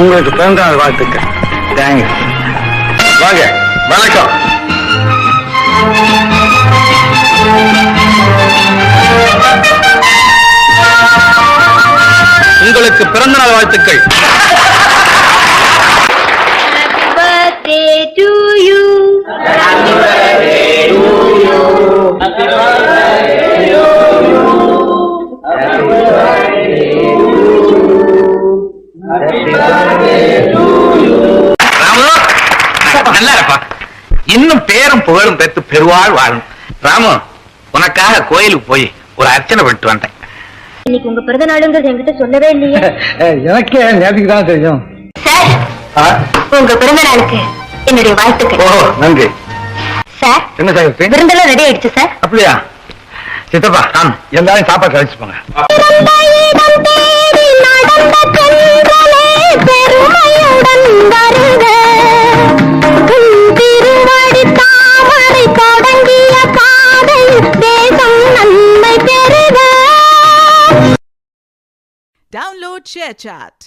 உங்களுக்கு பிறந்தநாள் வாழ்த்துக்கள். தேங்க்ஸ். வாங்க. வணக்கம். உங்களுக்கு பிறந்தநாள் வாழ்த்துக்கள். to you. Happy birthday to you. Happy birthday to you. Happy birthday to you. Happy birthday to you. Ramu, நல்லா இருப்பா. இன்னும் பேரும் புகழும் பெற்று பெருவாள் வாழும். ராமு, உனக்காக கோயிலுக்கு போய் ஒரு அர்ச்சனை பண்ணிட்டு வந்தேன். இன்னைக்கு உங்க பிறந்த நாளுங்கிறது என்கிட்ட சொல்லவே இல்லையே. எனக்கே நேற்றுக்கு தான் தெரியும். சார், உங்க பிறந்த நாளுக்கு என்னுடைய வாழ்த்துக்கள். ஓ, நன்றி சார். என்ன சார் விருந்தெல்லாம் ரெடி ஆயிடுச்சு சார். அப்படியா? சித்தப்பா, எல்லாரும் சாப்பாடு கழிச்சு போங்க. Download ShareChat.